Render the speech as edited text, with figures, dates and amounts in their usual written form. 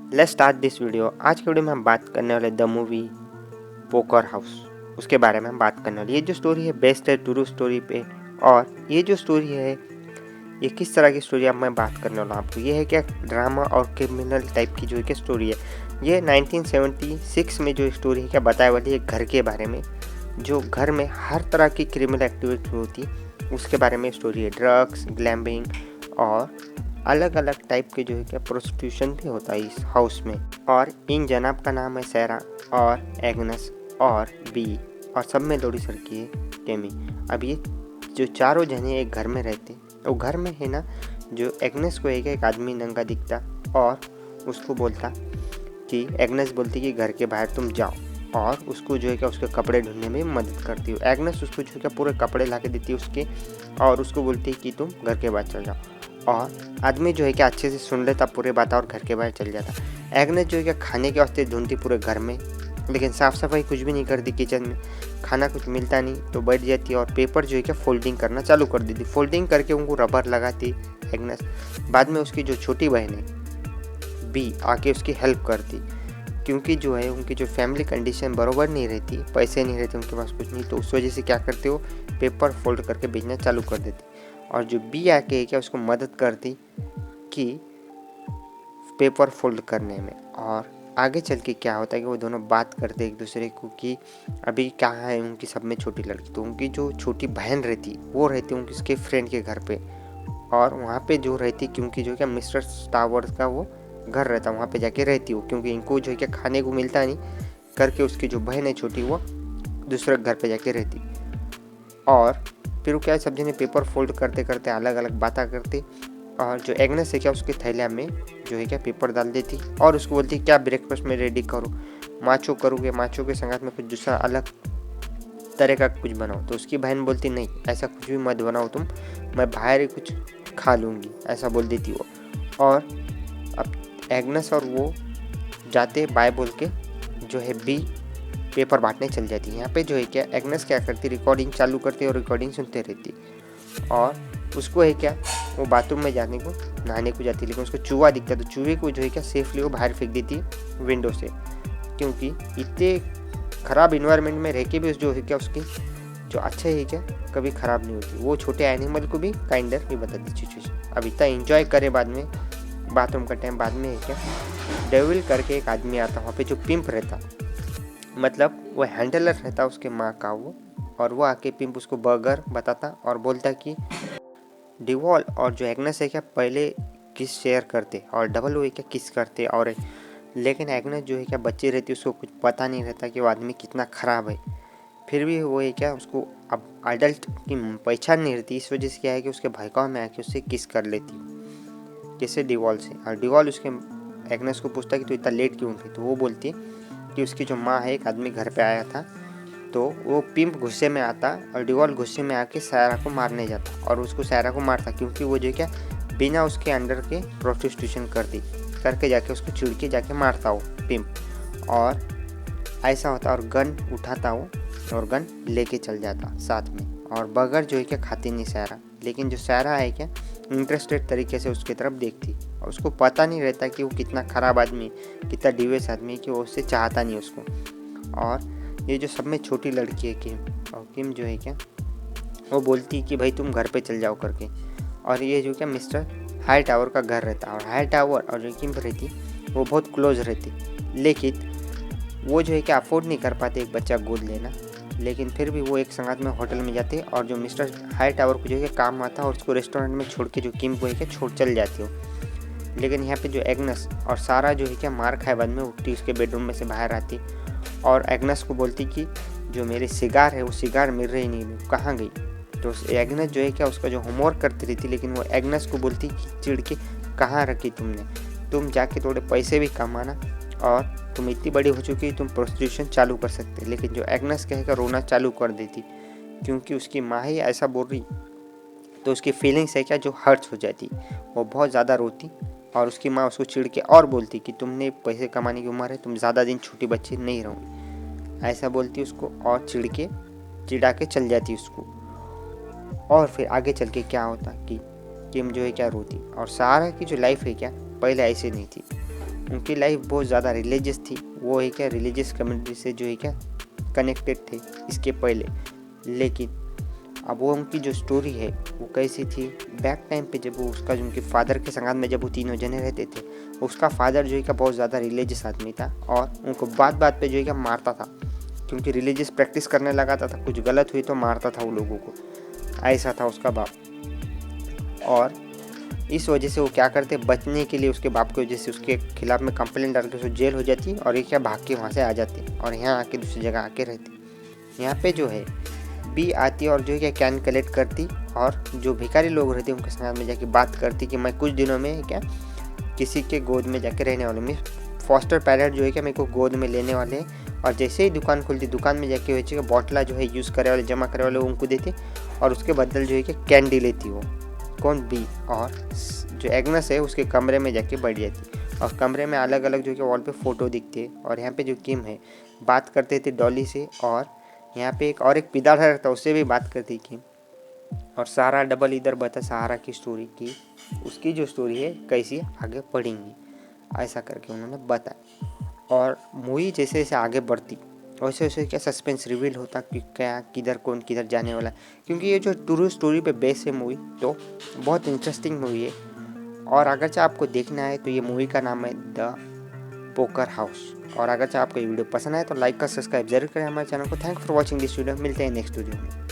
Let's start this video. आज के video में हम बात करने वाले द मूवी पोकर हाउस, उसके बारे में हम बात करने वाले। ये जो स्टोरी है बेस्ड है ट्रू स्टोरी पे, और ये जो स्टोरी है ये किस तरह की स्टोरी अब मैं बात करने वाला हूँ आपको। ये है क्या ड्रामा और क्रिमिनल टाइप की जो है क्या स्टोरी है। ये 1976 में जो स्टोरी है क्या बताए वाली है घर के बारे में, जो घर में हर तरह की क्रिमिनल एक्टिविटी होती उसके बारे में स्टोरी है। ड्रग्स, ग्लैम्बिंग और अलग अलग टाइप के जो है क्या प्रोस्टिट्यूशन भी होता है इस हाउस में। और इन जनाब का नाम है सैरा और एग्नस और बी, और सब में लोड़ी सर की है टेमी। अब ये जो चारों जने एक घर में रहते, वो घर में है ना, जो एग्नस को एक आदमी नंगा दिखता और उसको बोलता कि एग्नस बोलती कि घर के बाहर तुम जाओ, और उसको जो है क्या उसके कपड़े ढूंढने में मदद करती हो। एग्नस उसको जो है क्या पूरे कपड़े ला के देती है उसके, और उसको बोलती है कि तुम घर के बाहर चल जाओ। और आदमी जो है क्या अच्छे से सुन लेता पूरे बात और घर के बाहर चल जाता। एग्नेस जो है क्या खाने के वास्ते ढूंढती पूरे घर में, लेकिन साफ़ सफाई कुछ भी नहीं करती किचन में, खाना कुछ मिलता नहीं तो बैठ जाती और पेपर जो है क्या फोल्डिंग करना चालू कर देती। फोल्डिंग करके उनको रबर लगाती एग्नेस। बाद में उसकी जो छोटी बहन है बी आके उसकी हेल्प करती, क्योंकि जो है उनकी जो फैमिली कंडीशन बराबर नहीं रहती, पैसे नहीं रहते उनके पास कुछ नहीं, तो उस वजह से क्या करते हो पेपर फोल्ड करके बेचना चालू कर देती। और जो बी आके क्या उसको मदद करती कि पेपर फोल्ड करने में। और आगे चल के क्या होता है कि वो दोनों बात करते एक दूसरे को कि अभी क्या है उनकी सब में छोटी लड़की, तो उनकी जो छोटी बहन रहती वो रहती उनकी उसके फ्रेंड के घर पे, और वहाँ पे जो रहती क्योंकि जो क्या मिस्टर टावर्स का वो घर रहता, वहाँ पे जाके रहती हो, क्योंकि इनको जो है क्या खाने को मिलता नहीं करके उसकी जो बहन है छोटी वो दूसरे घर पे जाके रहती। और फिर वो क्या है सब जने पेपर फोल्ड करते करते अलग अलग बातें करते, और जो एग्नेस है क्या उसके थैलिया में जो है क्या पेपर डाल देती और उसको बोलती क्या ब्रेकफास्ट में रेडी करो, माचो करोगे, माचो के संगत में कुछ दूसरा अलग तरह का कुछ बनाओ। तो उसकी बहन बोलती नहीं ऐसा कुछ भी मत बनाओ तुम, मैं बाहर ही कुछ खा लूँगी, ऐसा बोल देती वो। और अब एग्नेस और वो जाते बाय बोल के जो है बी पेपर बांटने चल जाती है। यहाँ पे जो है क्या एग्नेस क्या करती रिकॉर्डिंग चालू करती और रिकॉर्डिंग सुनते रहती, और उसको है क्या वो बाथरूम में जाने को नहाने को जाती, लेकिन उसको चूहा दिखता तो चूहे को जो है क्या सेफली वो बाहर फेंक देती विंडो से, क्योंकि इतने ख़राब इन्वायरमेंट में रह के भी जो है क्या उसकी जो अच्छा है क्या कभी ख़राब नहीं होती। वो छोटे एनिमल को भी काइंडर भी बताती सिचुएशन। अब इतना इंजॉय करे बाद में बाथरूम का टाइम, बाद में है क्या डेविल करके एक आदमी आता वहाँ पे जो पिंप रहता, मतलब वो हैंडलर रहता उसके माँ का वो, और वो आके पिंप उसको बर्गर बताता और बोलता कि डिवॉल और जो एग्नेस है क्या पहले किस शेयर करते और डबल वो क्या किस करते, और लेकिन एग्नेस जो है क्या बच्ची रहती उसको कुछ पता नहीं रहता कि वो आदमी कितना ख़राब है। फिर भी वो है क्या उसको अब अडल्ट की पहचान नहीं रहती, इस वजह से क्या है कि उसके भड़काव में आके उससे किस कर लेती जैसे डिवॉल से। और डिवॉल उसके एग्नेस को पूछता कि तू इतना लेट क्यों उठी, तो वो बोलती कि उसकी जो माँ है एक आदमी घर पे आया था, तो वो पिंप गुस्से में आता और डिवॉल गुस्से में आके सायरा को मारने जाता और उसको सायरा को मारता, क्योंकि वो जो क्या बिना उसके अंडर के प्रोस्टिट्यूशन करके जाके उसको चिढ़ के जाके मारता वो पिंप। और ऐसा होता और गन उठाता वो और गन लेके चल जाता साथ में, और बर्गर जो है क्या खाती नहीं सायरा, लेकिन जो सायरा है क्या इंटरेस्टेड तरीके से उसकी तरफ देखती, और उसको पता नहीं रहता कि वो कितना ख़राब आदमी, कितना डिवेस आदमी कि वो उससे चाहता नहीं उसको। और ये जो सब में छोटी लड़की है किम, और किम जो है क्या वो बोलती है कि भाई तुम घर पे चल जाओ करके। और ये जो क्या मिस्टर हाई टावर का घर रहता, और हाई टावर और जो किम रहती वो बहुत क्लोज रहती, लेकिन वो जो है क्या अफोर्ड नहीं कर पाते एक बच्चा गोद लेना, लेकिन फिर भी वो एक संगत में होटल में जाते और जो मिस्टर हाई टावर को जो है काम आता और उसको रेस्टोरेंट में छोड़ के जो किम को है क्या छोड़ चल जाती हो। लेकिन यहाँ पे जो एग्नेस और सारा जो है क्या मार खाए बाद में उठती उसके बेडरूम में से बाहर आती और एग्नेस को बोलती कि जो मेरे सिगार है वो सिगार मिल रही नहीं, वो कहाँ गई। तो एग्नेस जो है क्या उसका जो होमवर्क करती रही थी, लेकिन वो एग्नेस को बोलती कि चिढ़ के कहाँ रखी तुमने, तुम जाके थोड़े पैसे भी कमाना, और तुम इतनी बड़ी हो चुकी तुम प्रोस्टिट्यूशन चालू कर सकते। लेकिन जो एग्नेस कहकर रोना चालू कर देती, क्योंकि उसकी माँ ही ऐसा बोल रही, तो उसकी फीलिंग्स है क्या जो हर्ट हो जाती, वो बहुत ज़्यादा रोती, और उसकी माँ उसको चिढ़ के और बोलती कि तुमने पैसे कमाने की उम्र है, तुम ज़्यादा दिन छोटी बच्ची नहीं रहोगी, ऐसा बोलती उसको और चिढ़ा के चल जाती उसको। और फिर आगे चल के क्या होता कि किम जो है क्या रोती, और सारा की जो लाइफ है क्या पहले ऐसे नहीं थी। उनकी लाइफ बहुत ज़्यादा रिलीजियस थी, वो है क्या रिलीजियस कम्युनिटी से जो है क्या कनेक्टेड थे इसके पहले। लेकिन अब वो उनकी जो स्टोरी है वो कैसी थी, बैक टाइम पे जब वो उसका जो उनके फादर के संगात में जब वो तीनों जने रहते थे, उसका फादर जो है क्या बहुत ज़्यादा रिलीजियस आदमी था और उनको बात बात पे जो है क्या मारता था, क्योंकि रिलीजियस प्रैक्टिस करने लगाता था, कुछ गलत हुई तो मारता था वो लोगों को, ऐसा था उसका बाप। और इस वजह से वो क्या करते, बचने के लिए उसके बाप की वजह से उसके खिलाफ में कंप्लेंट डाल के उसको जेल हो जाती और ये क्या भाग के वहाँ से आ जाते और यहाँ आके दूसरी जगह आके रहते। यहाँ पे जो है बी आती और जो है क्या कैन कलेक्ट करती और जो भिखारी लोग रहते उनके साथ में जाके बात करती कि मैं कुछ दिनों में क्या किसी के गोद में जाके रहने वाले, मैं फॉस्टर पेरेंट जो है क्या मेरे को गोद में लेने वाले हैं। और जैसे ही दुकान खुलती, दुकान में जाके हुए कि बॉटला जो है यूज़ करे वाले जमा करे वाले उनको देती और उसके बदल जो है कि कैंडी लेती वो कौन बी, और जो एग्नस है उसके कमरे में जाके बैठ जाती और कमरे में अलग अलग जो कि वॉल पे फ़ोटो दिखती है। और यहाँ पे जो किम है बात करते थे डॉली से, और यहाँ पे एक पिदार रहता उससे भी बात करती किम। और सारा डबल इधर बता सहारा की स्टोरी की, उसकी जो स्टोरी है कैसी आगे बढ़ेंगी, ऐसा करके उन्होंने बताया। और मूवी जैसे जैसे आगे बढ़ती वैसे वैसे क्या सस्पेंस रिवील होता कि क्या किधर कौन किधर जाने वाला है, क्योंकि ये जो ट्रू स्टोरी पे बेस है मूवी, तो बहुत इंटरेस्टिंग मूवी है। और अगर चाहे आपको देखना है तो ये मूवी का नाम है द पोकर हाउस। और अगर चाहे आपको ये वीडियो पसंद आए तो लाइक का सब्सक्राइब जरूर करें हमारे चैनल को। Thank for watching this video, मिलते हैं नेक्स्ट वीडियो में।